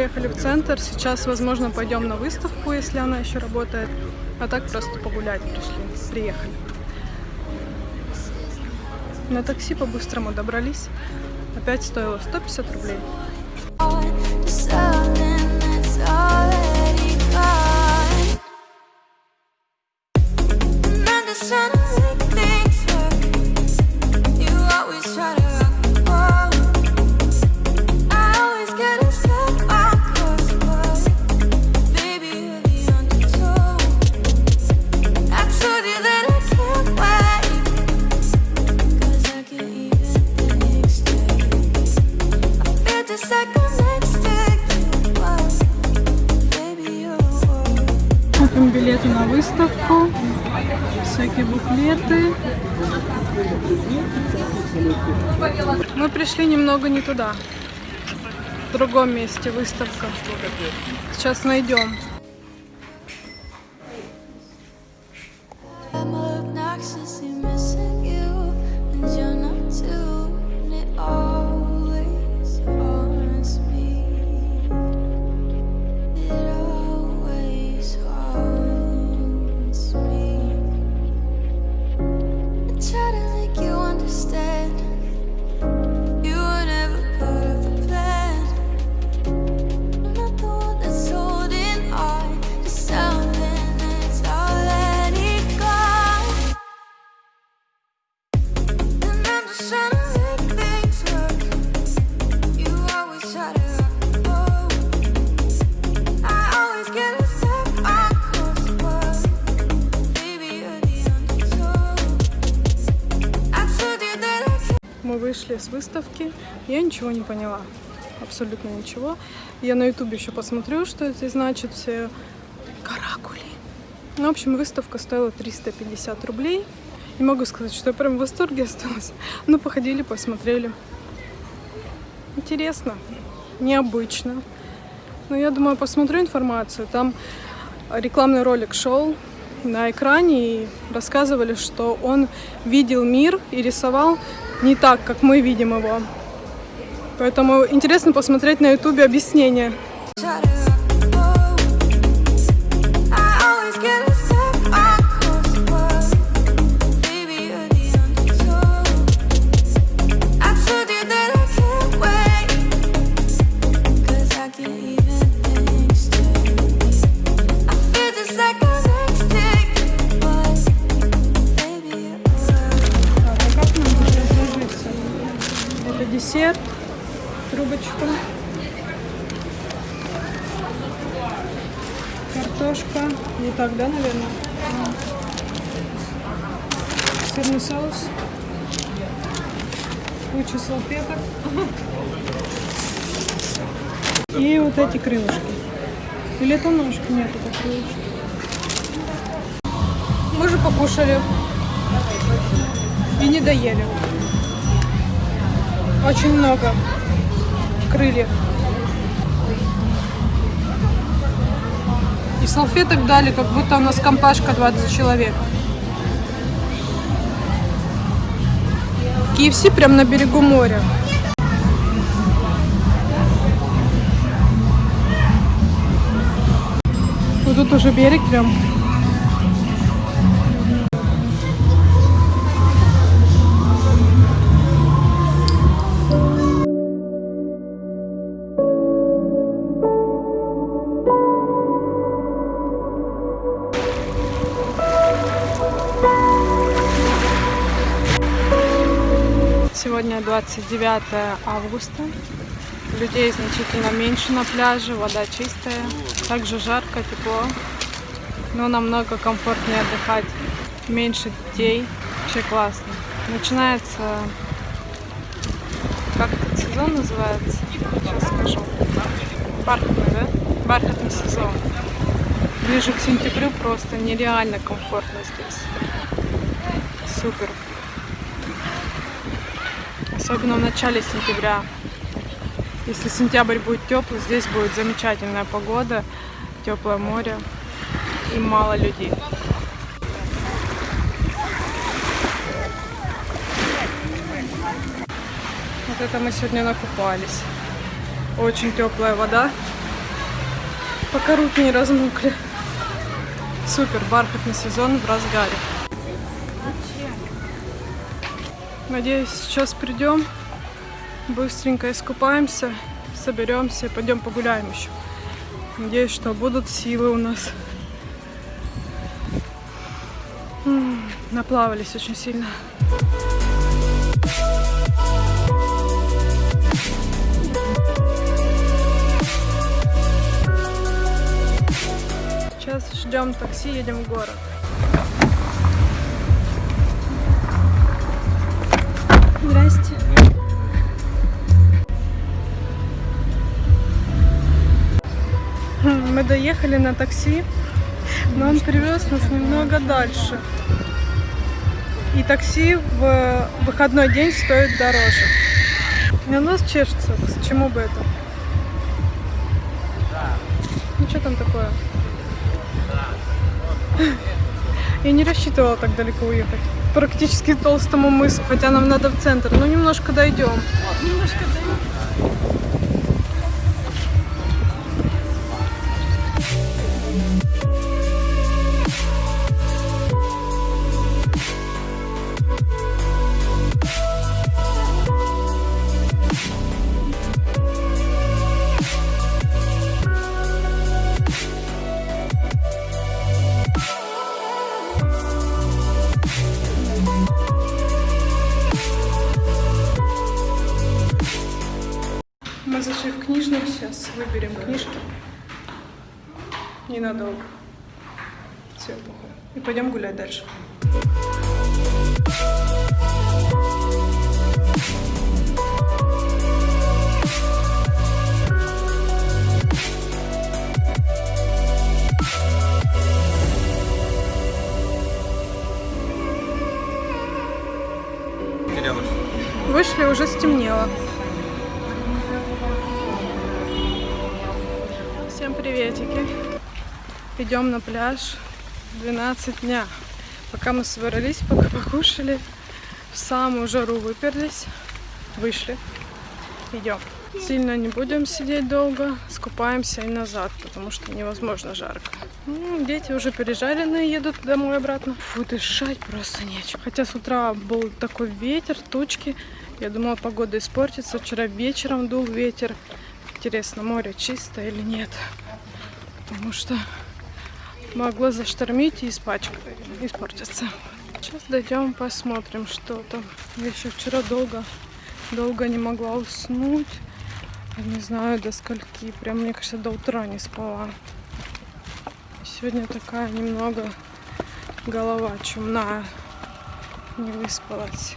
приехали в центр. Сейчас, возможно, пойдем на выставку, если она еще работает. А так просто погулять приехали. На такси по-быстрому добрались. Опять стоило 150 рублей. Купим билеты на выставку, всякие буклеты. Мы пришли немного не туда. В другом месте выставка. Сейчас найдем. Мы вышли с выставки, я ничего не поняла, абсолютно ничего. Я на ютубе еще посмотрю, что это значит, все каракули. Ну, в общем, выставка стоила 350 рублей. Не могу сказать, что я прям в восторге осталась. Но походили, посмотрели. Интересно, необычно. Но я думаю, посмотрю информацию. Там рекламный ролик шел на экране и рассказывали, что он видел мир и рисовал не так, как мы видим его. Поэтому интересно посмотреть на ютубе объяснение. Десерт, трубочка, картошка, не так, да, наверное? Сырный соус, куча салфеток и вот эти крылышки. Или это ножки? Нет, это крылышки. Мы же покушали и не доели. Очень много крыльев. И салфеток дали, как будто у нас компашка 20 человек. KFC прям на берегу моря. Вот тут уже берег прям. Сегодня 29 августа. Людей значительно меньше на пляже, вода чистая. Также жарко, тепло. Но намного комфортнее отдыхать. Меньше детей. Вообще классно. Начинается... Как этот сезон называется? Сейчас скажу. Бархатный, да? Бархатный сезон. Ближе к сентябрю просто нереально комфортно здесь. Супер. Особенно в начале сентября. Если сентябрь будет теплый, здесь будет замечательная погода, теплое море и мало людей. Вот это мы сегодня накупались. Очень теплая вода. пока руки не размокли. Супер, бархатный сезон в разгаре. Надеюсь, сейчас придем, быстренько искупаемся, соберемся и пойдем погуляем еще. Надеюсь, что будут силы у нас. Наплавались очень сильно. Сейчас ждем такси, едем в город. Здрасте. Мы доехали на такси, но он привез нас немного дальше. И такси в выходной день стоит дороже. У нас чешется, к чему бы это? Ну что там такое? Я не рассчитывала так далеко уехать. Практически к Толстому мысу, хотя нам надо в центр. Но немножко дойдем. Немножко дойдем. Мы зашли в книжный, сейчас выберем книжки. Ненадолго. Все, похуй. И пойдем гулять дальше. Вышли, уже стемнело. Всем приветики. Идем на пляж 12 дня. Пока мы собрались, пока покушали, в самую жару выперлись, вышли. Идем. Сильно не будем сидеть долго, скупаемся и назад, потому что невозможно жарко. Дети уже пережаренные, едут домой обратно. Фу, дышать просто нечем. Хотя с утра был такой ветер, тучки. Я думала, погода испортится. Вчера вечером дул ветер. Интересно, море чистое или нет? Потому что могло заштормить и испортиться. Сейчас дойдем, посмотрим, что там. Я еще вчера долго не могла уснуть. Не знаю, до скольки. Прям, мне кажется, до утра не спала. Сегодня такая немного голова чумная. Не выспалась.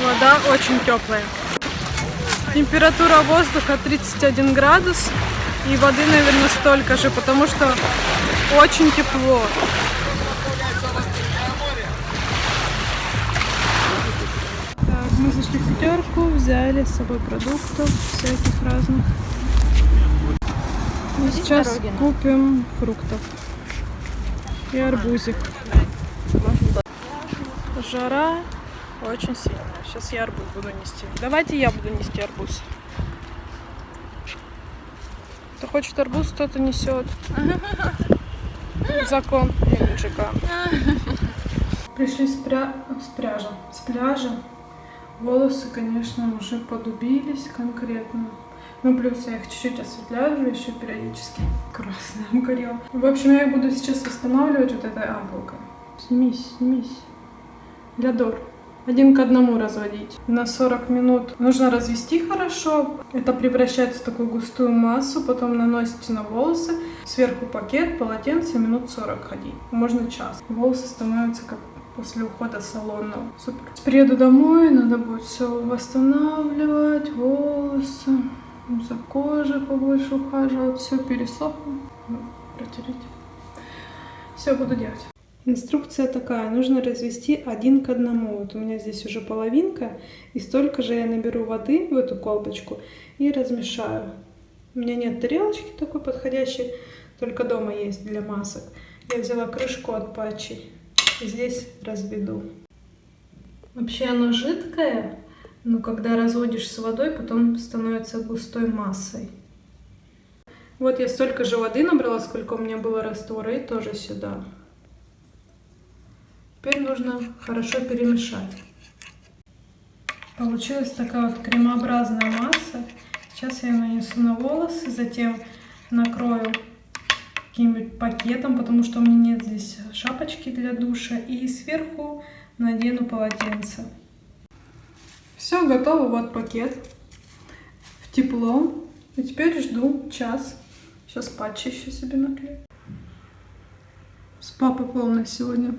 Вода очень теплая. Температура воздуха 31 градус. И воды, наверное, столько же, потому что очень тепло. Так, мы зашли в пятерку, взяли с собой продуктов всяких разных. И сейчас купим фруктов. И арбузик. Жара очень сильная. Сейчас я арбуз буду нести. Давайте я буду нести арбуз. Кто хочет арбуз, кто-то несет. Закон Геленджика. Пришли с пляжа. Волосы, конечно, уже подубились конкретно. Ну, плюс я их чуть-чуть осветляю уже еще периодически. Красная горела. В общем, я их буду сейчас восстанавливать вот этой ампулкой. Снимись. Лядор. 1 к 1 разводить. На 40 минут нужно развести хорошо. Это превращается в такую густую массу. Потом наносите на волосы. Сверху пакет, полотенце, минут 40 ходить. Можно час. Волосы становятся как после ухода салонного. Супер. Приеду домой, надо будет все восстанавливать. Волосы. За кожей побольше ухаживать. Все пересохло. Протереть. Все буду делать. Инструкция такая, нужно развести 1 к 1. Вот у меня здесь уже половинка, и столько же я наберу воды в эту колбочку и размешаю. У меня нет тарелочки такой подходящей, только дома есть для масок. Я взяла крышку от патчи и здесь разведу. Вообще оно жидкое, но когда разводишь с водой, потом становится густой массой. Вот я столько же воды набрала, сколько у меня было раствора, и тоже сюда. Теперь нужно хорошо перемешать. Получилась такая вот кремообразная масса. Сейчас я ее нанесу на волосы, затем накрою каким-нибудь пакетом, потому что у меня нет здесь шапочки для душа. И сверху надену полотенце. Все, готово. Вот пакет. В тепло. И теперь жду час. Сейчас патчи еще себе наклею. С папой полная сегодня.